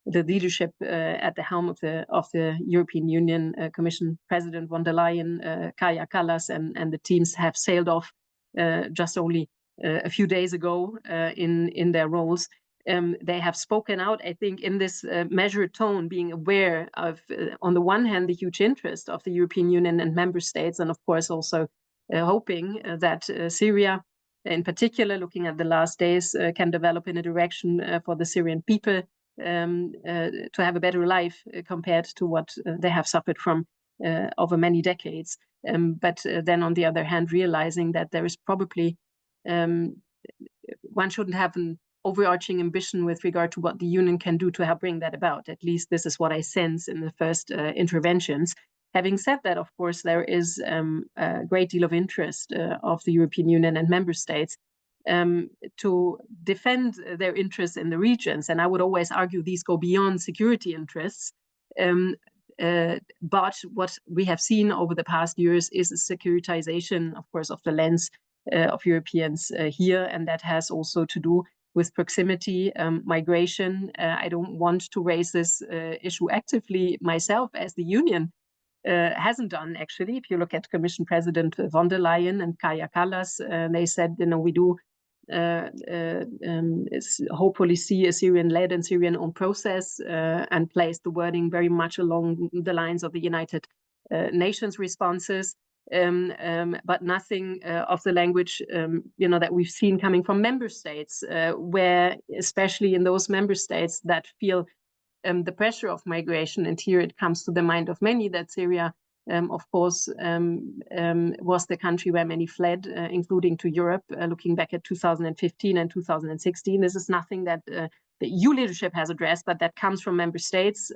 the leadership at the helm of the European Union Commission President von der Leyen, Kaja Kallas, and the teams have sailed off just only a few days ago in their roles. They have spoken out, I think, in this measured tone, being aware of, on the one hand, the huge interest of the European Union and member states, and of course also hoping that Syria, in particular, looking at the last days, can develop in a direction for the Syrian people to have a better life compared to what they have suffered from over many decades. But then on the other hand, realizing that there is probably, one shouldn't have an overarching ambition with regard to what the Union can do to help bring that about. At least this is what I sense in the first interventions. Having said that, of course, there is a great deal of interest of the European Union and member states to defend their interests in the regions. And I would always argue these go beyond security interests. But what we have seen over the past years is a securitization, of course, of the lens of Europeans here. And that has also to do with proximity, migration. I don't want to raise this issue actively myself, as the Union hasn't done, actually. If you look at Commission President von der Leyen and Kaja Kallas, they said, we do hopefully see a Syrian-led and Syrian-owned process and place the wording very much along the lines of the United Nations responses, but nothing of the language that we've seen coming from member states, where especially in those member states that feel the pressure of migration, and here it comes to the mind of many that Syria, of course, was the country where many fled, including to Europe, looking back at 2015 and 2016. This is nothing that the EU leadership has addressed, but that comes from member states.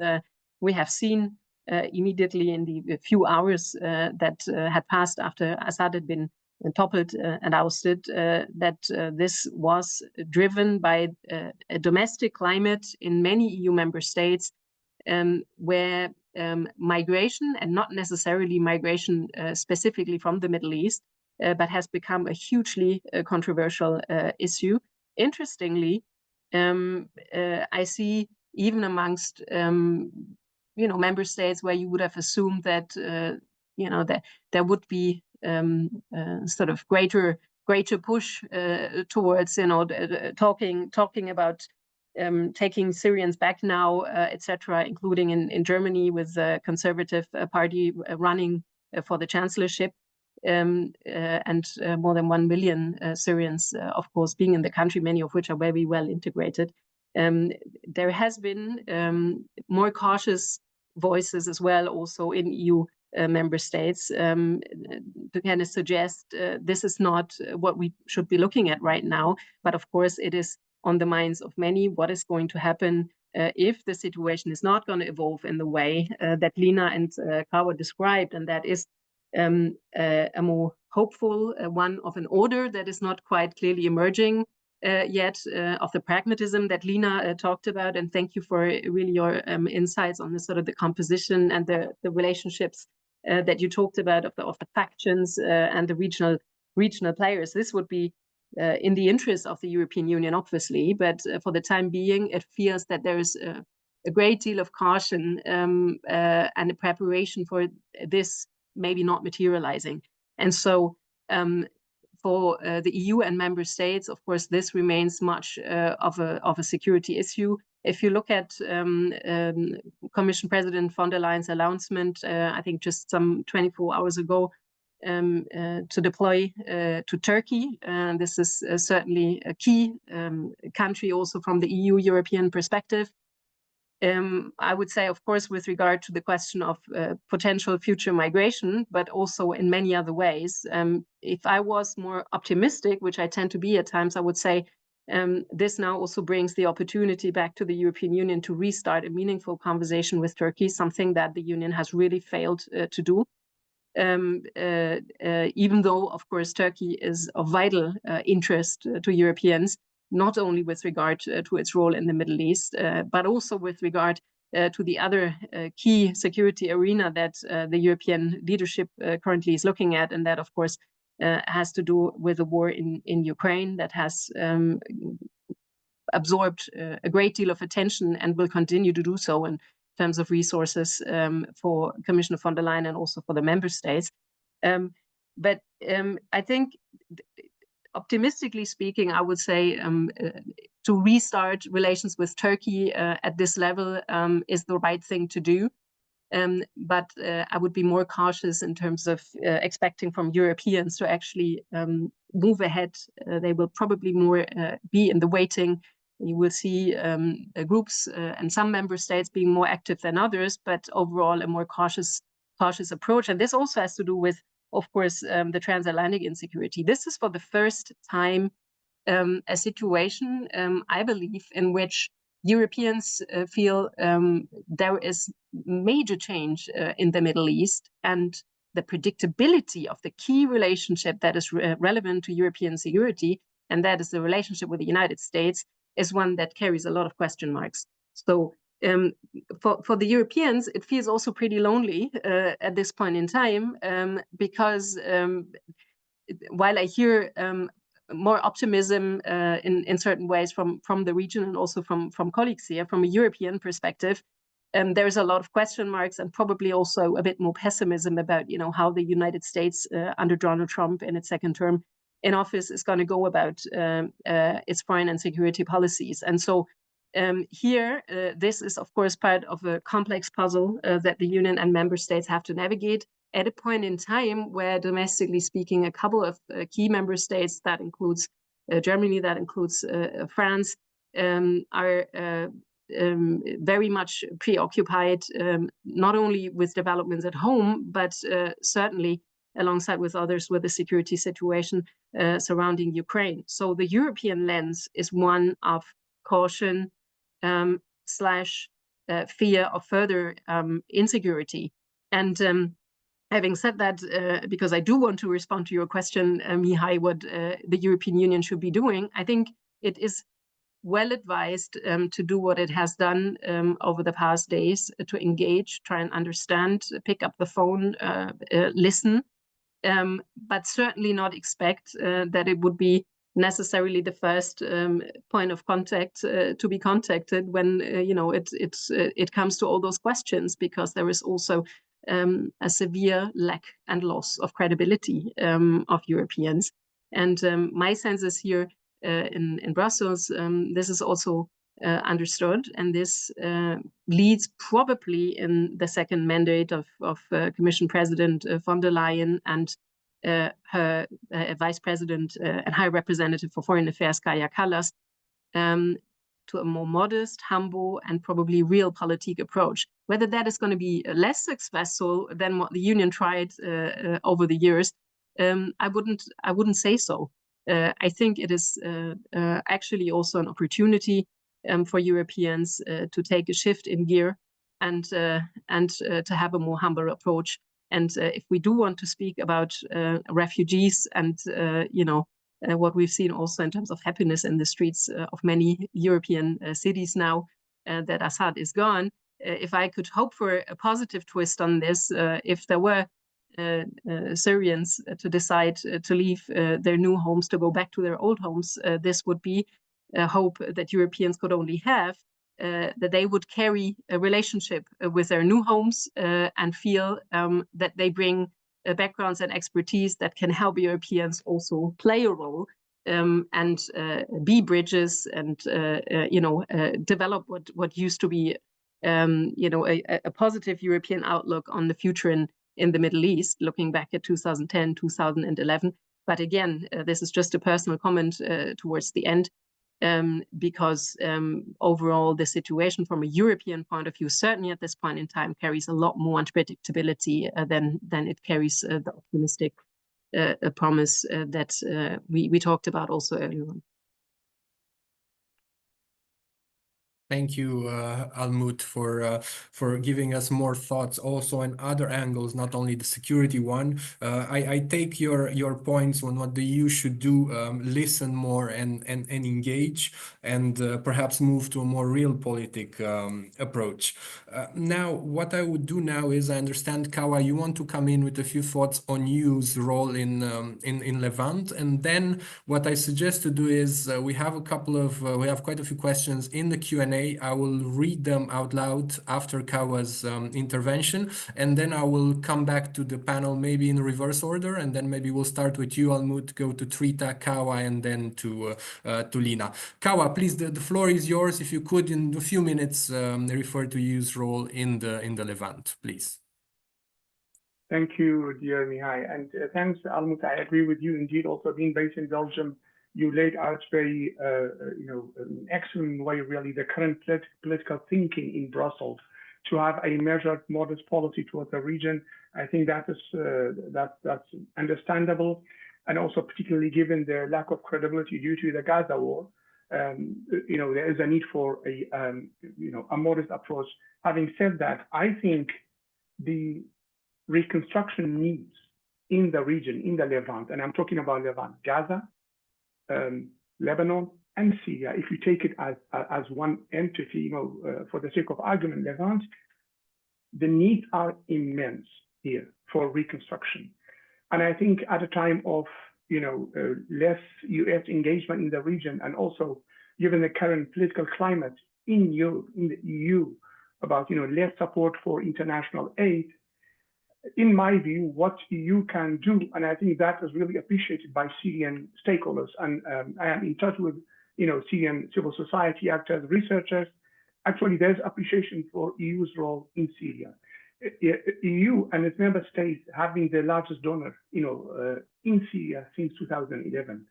We have seen immediately in the few hours that had passed after Assad had been toppled and ousted, that this was driven by a domestic climate in many EU member states where migration, and not necessarily migration specifically from the Middle East, but has become a hugely controversial issue. Interestingly, I see even amongst member states where you would have assumed that that there would be sort of greater push towards talking about taking Syrians back now, etc., including in Germany with the Conservative Party running for the chancellorship, and more than 1 million Syrians, of course, being in the country, many of which are very well integrated. There has been more cautious voices as well, also in EU member states, to kind of suggest this is not what we should be looking at right now. But of course, it is on the minds of many what is going to happen if the situation is not going to evolve in the way that Lina and Kawa described, and that is a more hopeful one of an order that is not quite clearly emerging yet, of the pragmatism that Lina talked about. And thank you for really your insights on the sort of the composition and the relationships that you talked about of the factions and the regional players. This would be in the interest of the European Union, obviously, but for the time being, it feels that there is a great deal of caution and a preparation for this maybe not materializing. And so for the EU and member states, of course, this remains much of a security issue. If you look at Commission President von der Leyen's announcement, I think just some 24 hours ago, to deploy to Turkey. This is certainly a key country also from the EU-European perspective. I would say, of course, with regard to the question of potential future migration, but also in many other ways. If I was more optimistic, which I tend to be at times, I would say this now also brings the opportunity back to the European Union to restart a meaningful conversation with Turkey, something that the Union has really failed to do. Even though, of course, Turkey is of vital interest to Europeans, not only with regard to its role in the Middle East, but also with regard to the other key security arena that the European leadership currently is looking at. And that, of course, has to do with the war in Ukraine that has absorbed a great deal of attention and will continue to do so in terms of resources for Commissioner von der Leyen and also for the member states. But I think, optimistically speaking, I would say to restart relations with Turkey at this level is the right thing to do. But I would be more cautious in terms of expecting from Europeans to actually move ahead. They will probably more be in the waiting. You will see groups and some member states being more active than others, but overall a more cautious approach. And this also has to do with, of course, the transatlantic insecurity. This is for the first time a situation, I believe, in which Europeans feel there is major change in the Middle East, and the predictability of the key relationship that is relevant to European security, and that is the relationship with the United States, is one that carries a lot of question marks. So for the Europeans, it feels also pretty lonely at this point in time, because while I hear more optimism in certain ways from the region and also from colleagues here, from a European perspective, there's a lot of question marks and probably also a bit more pessimism about, you know, how the United States under Donald Trump in its second term in office is going to go about its foreign and security policies. And so here, this is, of course, part of a complex puzzle that the Union and member states have to navigate at a point in time where, domestically speaking, a couple of key member states, that includes Germany, that includes France, are very much preoccupied, not only with developments at home, but certainly alongside with others with the security situation surrounding Ukraine. So the European lens is one of caution slash fear of further insecurity. And having said that, because I do want to respond to your question, Mihai, what the European Union should be doing, I think it is well advised to do what it has done over the past days, to engage, try and understand, pick up the phone, listen, but certainly not expect that it would be necessarily the first point of contact to be contacted when you know it comes to all those questions, because there is also a severe lack and loss of credibility of Europeans. And my sense is here in Brussels, this is also understood, and this leads probably in the second mandate of Commission President von der Leyen and her Vice President and High Representative for Foreign Affairs, Kaja Kallas, to a more modest, humble, and probably realpolitik approach. Whether that is going to be less successful than what the Union tried over the years, I wouldn't say so. I think it is actually also an opportunity for Europeans to take a shift in gear and to have a more humble approach. And if we do want to speak about refugees and what we've seen also in terms of happiness in the streets of many European cities now that Assad is gone, if I could hope for a positive twist on this, if there were Syrians to decide to leave their new homes to go back to their old homes, this would be a hope that Europeans could only have, that they would carry a relationship with their new homes and feel that they bring backgrounds and expertise that can help Europeans also play a role and be bridges and develop what used to be a positive European outlook on the future in the Middle East, looking back at 2010, 2011. But again, this is just a personal comment towards the end, because overall the situation from a European point of view, certainly at this point in time, carries a lot more unpredictability than it carries the optimistic promise that we talked about also earlier on. Thank you, Almut, for giving us more thoughts also on other angles, not only the security one. I take your points on what the EU should do, listen more and engage, and perhaps move to a more realpolitik approach. Now, what I would do now is, I understand, Kawa, you want to come in with a few thoughts on EU's role in Levant, and then what I suggest to do is we have quite a few questions in the Q&A Q&A. I will read them out loud after Kawa's intervention, and then I will come back to the panel maybe in reverse order, and then maybe we'll start with you, Almut, go to Trita, Kawa, and then to Lina. Kawa, please, the floor is yours. If you could, in a few minutes, refer to EU's role in the Levant, please. Thank you, dear Mihai, and thanks, Almut. I agree with you. Indeed, also being based in Belgium, you laid out very, an excellent way, really, the current political thinking in Brussels to have a measured, modest policy towards the region. I think that is that's understandable, and also particularly given the lack of credibility due to the Gaza war. There is a need for a modest approach. Having said that, I think the reconstruction needs in the region, in the Levant, and I'm talking about Levant, Gaza, Lebanon, and Syria. If you take it as one entity, for the sake of argument, Levant, the needs are immense here for reconstruction. And I think at a time of less U.S. engagement in the region, and also given the current political climate in Europe, in the EU, about less support for international aid, in my view, what EU can do, and I think that is really appreciated by Syrian stakeholders, and I am in touch with Syrian civil society actors, researchers. Actually, there's appreciation for EU's role in Syria. EU and its member states have been the largest donor, in Syria since 2011.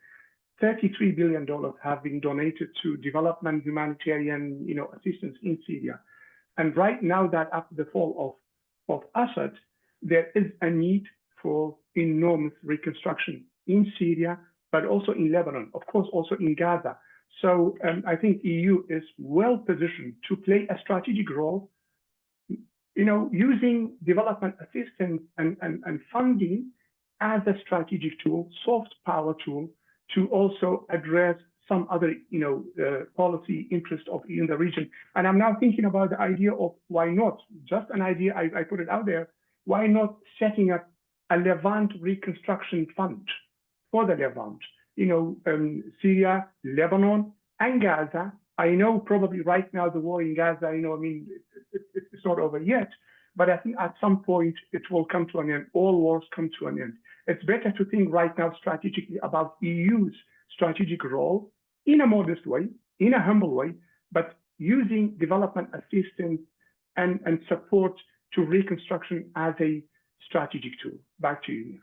$33 billion have been donated to development, humanitarian, assistance in Syria. And right now, that after the fall of Assad, there is a need for enormous reconstruction in Syria, but also in Lebanon, of course, also in Gaza. So I think EU is well positioned to play a strategic role, using development assistance and funding as a strategic tool, soft power tool, to also address some other, policy interest of EU in the region. And I'm now thinking about the idea of why not, just an idea, I put it out there, why not setting up a Levant reconstruction fund for the Levant? Syria, Lebanon, and Gaza. I know probably right now the war in Gaza, it's not over yet, but I think at some point it will come to an end. All wars come to an end. It's better to think right now strategically about EU's strategic role in a modest way, in a humble way, but using development assistance and support to reconstruction as a strategic tool. Back to you.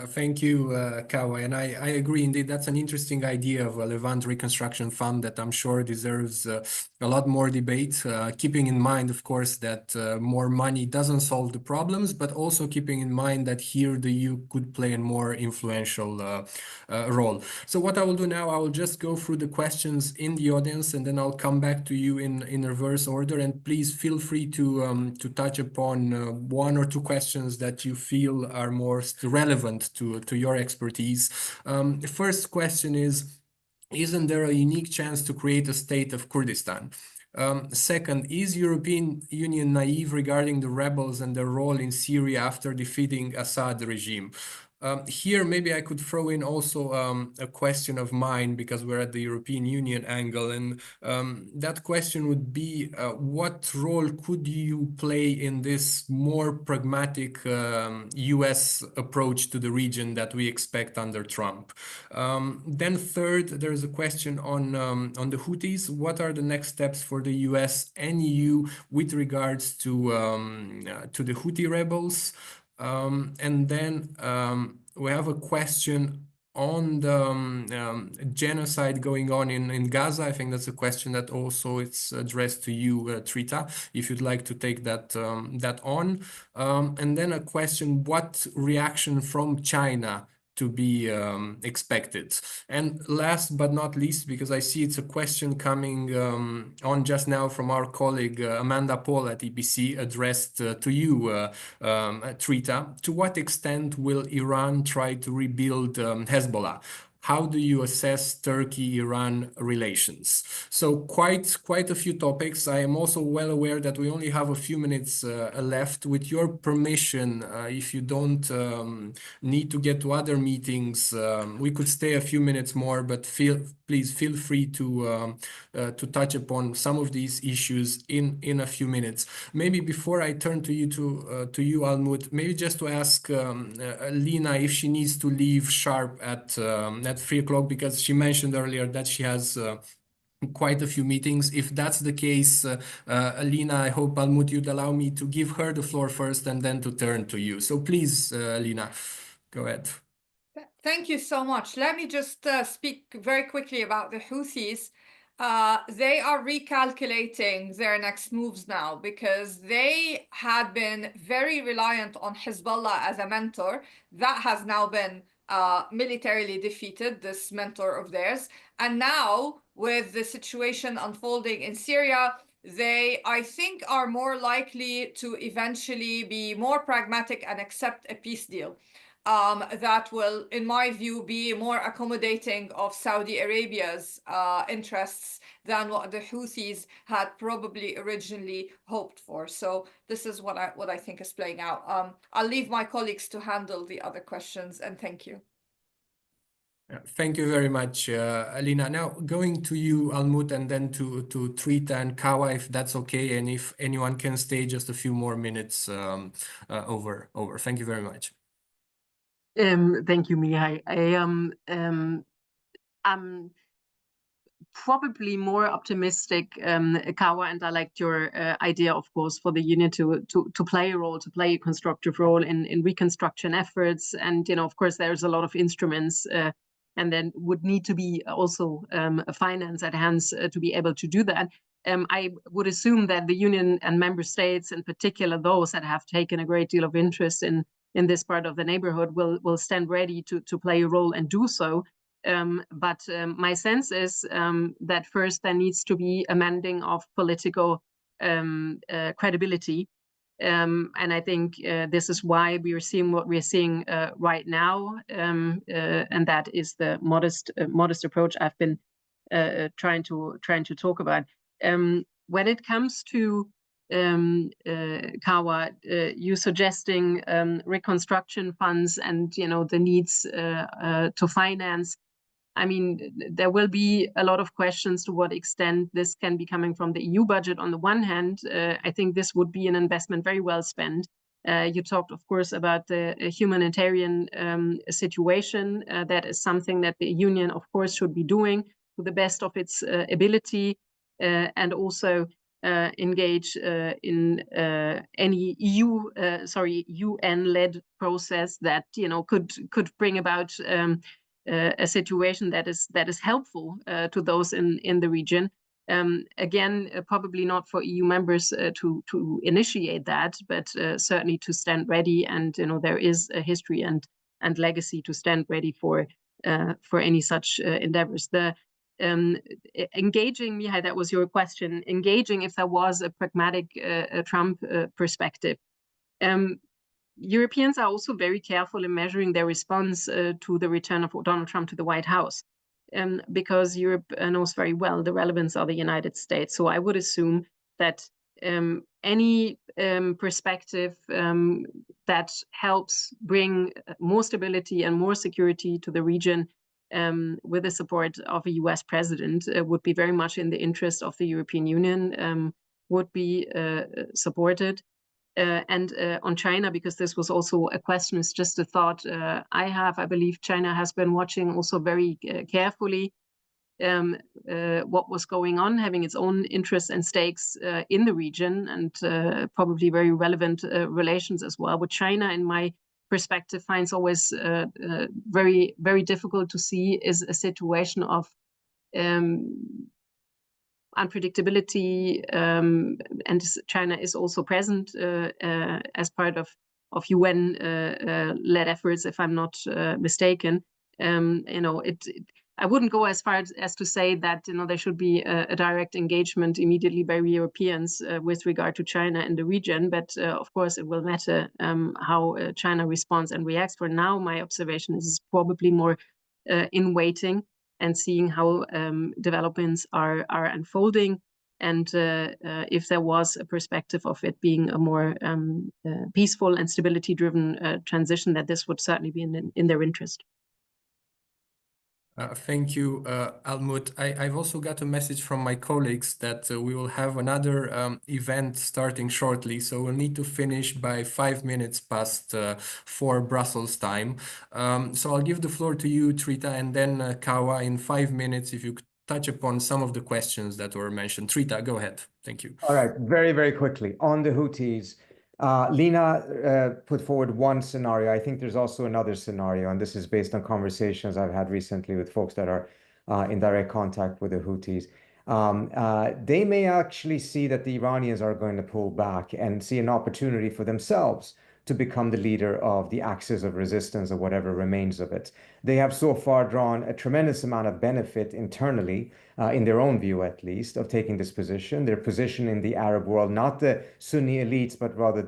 Thank you, Kawa, and I agree indeed. That's an interesting idea of a Levant reconstruction fund that I'm sure deserves a lot more debate, keeping in mind, of course, that more money doesn't solve the problems, but also keeping in mind that here the EU could play a more influential role. So what I will do now, I will just go through the questions in the audience, and then I'll come back to you in reverse order. And please feel free to touch upon one or two questions that you feel are most relevant to your expertise. The first question is, isn't there a unique chance to create a state of Kurdistan? Second, is European Union naive regarding the rebels and their role in Syria after defeating Assad regime? Here, maybe I could throw in also a question of mine, because we're at the European Union angle, and that question would be, what role could you play in this more pragmatic US approach to the region that we expect under Trump? Then third, there's a question on the Houthis. What are the next steps for the US and EU with regards to the Houthi rebels? And then we have a question on the genocide going on in Gaza. I think that's a question that also it's addressed to you, Trita, if you'd like to take that on. And then a question, what reaction from China to be expected? And last but not least, because I see it's a question coming on just now from our colleague Amanda Paul at EPC, addressed to you, Trita. To what extent will Iran try to rebuild Hezbollah? How do you assess Turkey-Iran relations? So quite a few topics. I am also well aware that we only have a few minutes left. With your permission, if you don't need to get to other meetings, we could stay a few minutes more, but please feel free to touch upon some of these issues in a few minutes. Maybe before I turn to you, Almut, maybe just to ask Lina if she needs to leave sharp at 3 o'clock, because she mentioned earlier that she has quite a few meetings. If that's the case, Lina, I hope, Almut, you'd allow me to give her the floor first and then to turn to you. So please, Lina, go ahead. Thank you so much. Let me just speak very quickly about the Houthis. They are recalculating their next moves now, because they had been very reliant on Hezbollah as a mentor. That has now been militarily defeated, this mentor of theirs. And now, with the situation unfolding in Syria, they, I think, are more likely to eventually be more pragmatic and accept a peace deal. That will, in my view, be more accommodating of Saudi Arabia's interests than what the Houthis had probably originally hoped for. So this is what I think is playing out. I'll leave my colleagues to handle the other questions, and thank you. Thank you very much, Lina. Now going to you, Almut, and then to Trita and Kawa, if that's okay, and if anyone can stay just a few more minutes over. Thank you very much. Thank you, Mihai. I'm probably more optimistic, Kawa, and I liked your idea, of course, for the union to play a role, to play a constructive role in reconstruction efforts. And, of course, there's a lot of instruments, and then would need to be also a finance at hand to be able to do that. I would assume that the union and member states, in particular those that have taken a great deal of interest in this part of the neighborhood, will stand ready to play a role and do so. But my sense is that first there needs to be a mending of political credibility. And I think this is why we are seeing what we are seeing right now. And that is the modest approach I've been trying to talk about. When it comes to Kawa, you suggesting reconstruction funds and the needs to finance. I mean, there will be a lot of questions to what extent this can be coming from the EU budget. On the one hand, I think this would be an investment very well spent. You talked, of course, about the humanitarian situation. That is something that the union, of course, should be doing to the best of its ability, and also engage in any UN-led process that could bring about a situation that is helpful to those in the region. Again, probably not for EU members to initiate that, but certainly to stand ready. And there is a history and legacy to stand ready for any such endeavors. Engaging, Mihai, that was your question. Engaging, if there was a pragmatic Trump perspective. Europeans are also very careful in measuring their response to the return of Donald Trump to the White House, because Europe knows very well the relevance of the United States. So I would assume that any perspective that helps bring more stability and more security to the region with the support of a US president would be very much in the interest of the European Union, would be supported. And on China, because this was also a question, it's just a thought I believe China has been watching also very carefully what was going on, having its own interests and stakes in the region, and probably very relevant relations as well with China. In my perspective, finds always very, very difficult to see is a situation of unpredictability, and China is also present as part of UN led efforts, if I'm not mistaken. I wouldn't go as far as to say that there should be a direct engagement immediately by Europeans with regard to China in the region, but of course it will matter how China responds and reacts. For now, my observation is probably more in waiting and seeing how developments are unfolding, and if there was a perspective of it being a more peaceful and stability-driven transition, that this would certainly be in their interest. Thank you, Almut. I've also got a message from my colleagues that we will have another event starting shortly, so we'll need to finish by 5 minutes past 4 Brussels time. So I'll give the floor to you, Trita, and then Kawa in 5 minutes if you could touch upon some of the questions that were mentioned. Trita, go ahead. Thank you. All right, very, very quickly. On the Houthis, Lina put forward one scenario. I think there's also another scenario, and this is based on conversations I've had recently with folks that are in direct contact with the Houthis. They may actually see that the Iranians are going to pull back and see an opportunity for themselves to become the leader of the axis of resistance or whatever remains of it. They have so far drawn a tremendous amount of benefit internally, in their own view at least, of taking this position. Their position in the Arab world, not the Sunni elites, but rather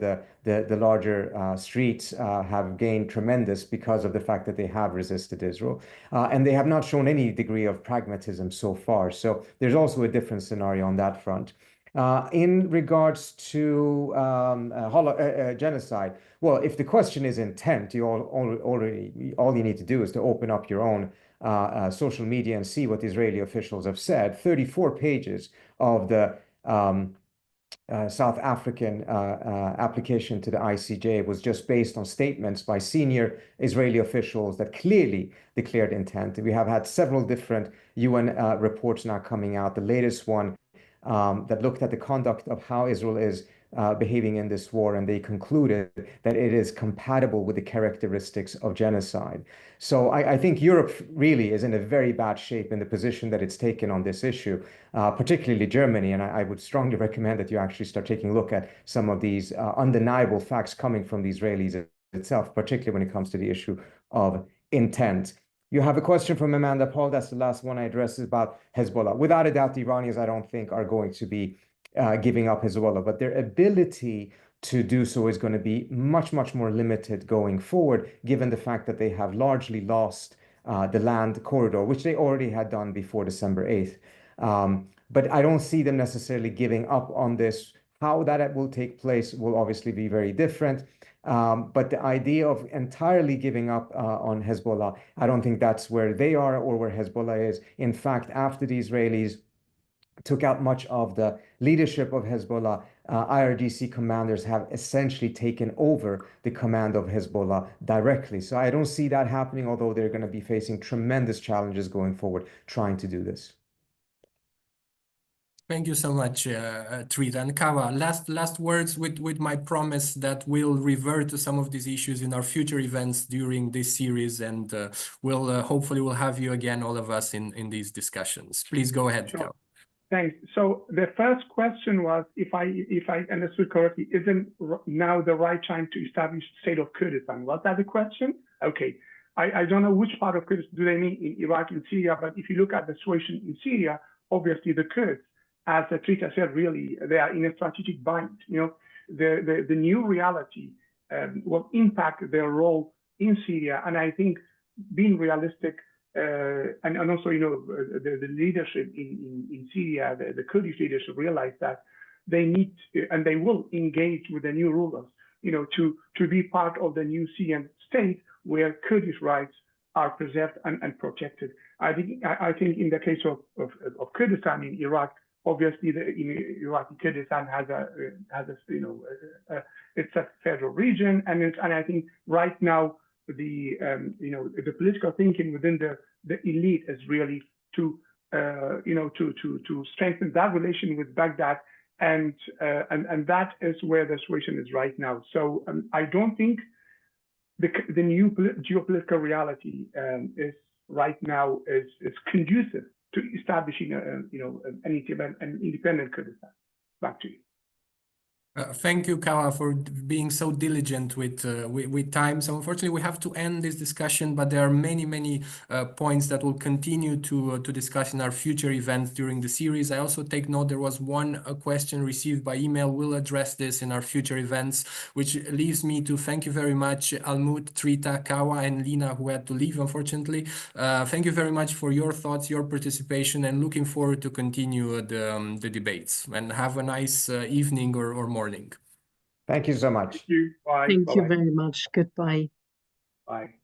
the larger streets, have gained tremendous because of the fact that they have resisted Israel. And they have not shown any degree of pragmatism so far. So there's also a different scenario on that front. In regards to genocide, well, if the question is intent, all you need to do is to open up your own social media and see what Israeli officials have said. 34 pages of the South African application to the ICJ was just based on statements by senior Israeli officials that clearly declared intent. We have had several different UN reports now coming out. The latest one that looked at the conduct of how Israel is behaving in this war, and they concluded that it is compatible with the characteristics of genocide. So I think Europe really is in a very bad shape in the position that it's taken on this issue, particularly Germany. And I would strongly recommend that you actually start taking a look at some of these undeniable facts coming from the Israelis itself, particularly when it comes to the issue of intent. You have a question from Amanda Paul. That's the last one I addressed, is about Hezbollah. Without a doubt, the Iranians, I don't think, are going to be giving up Hezbollah, but their ability to do so is going to be much, much more limited going forward, given the fact that they have largely lost the land corridor, which they already had done before December 8th. But I don't see them necessarily giving up on this. How that will take place will obviously be very different. But the idea of entirely giving up on Hezbollah, I don't think that's where they are or where Hezbollah is. In fact, after the Israelis took out much of the leadership of Hezbollah, IRGC commanders have essentially taken over the command of Hezbollah directly. So I don't see that happening, although they're going to be facing tremendous challenges going forward trying to do this. Thank you so much, Trita. And Kawa, last words with my promise that we'll revert to some of these issues in our future events during this series, and we'll hopefully we'll have you again, all of us, in these discussions. Please go ahead, Sure. Kawa. Thanks. So the first question was, if I understood correctly, isn't now the right time to establish the state of Kurdistan? Was that the question? Okay. I don't know which part of Kurdistan do they mean, in Iraq and Syria, but if you look at the situation in Syria, obviously the Kurds, as Trita said, really, they are in a strategic bind. You know, the new reality will impact their role in Syria. And I think, being realistic, and also, you know, the leadership in Syria, the Kurdish leadership, realize that they need to, and they will engage with the new rulers, you know, to be part of the new Syrian state where Kurdish rights are preserved and protected. I think in the case of Kurdistan in Iraq, obviously, in Iraqi Kurdistan has a you know, it's a federal region, and I think right now the you know, the political thinking within the elite is really to you know, to strengthen that relation with Baghdad, and that is where the situation is right now. So I don't think the new geopolitical reality is right now is conducive to establishing you know, an independent Kurdistan. Back to you. Thank you, Kawa, for being so diligent with time. So unfortunately, we have to end this discussion, but there are many points that we'll continue to discuss in our future events during the series. I also take note there was one question received by email. We'll address this in our future events, which leaves me to thank you very much, Almut, Trita, Kawa, and Lina, who had to leave, unfortunately. Thank you very much for your thoughts, your participation, and looking forward to continue the debates. And have a nice evening or morning. Thank you so much. Thank you. Bye. Thank you Bye-bye. very much. Goodbye. Bye.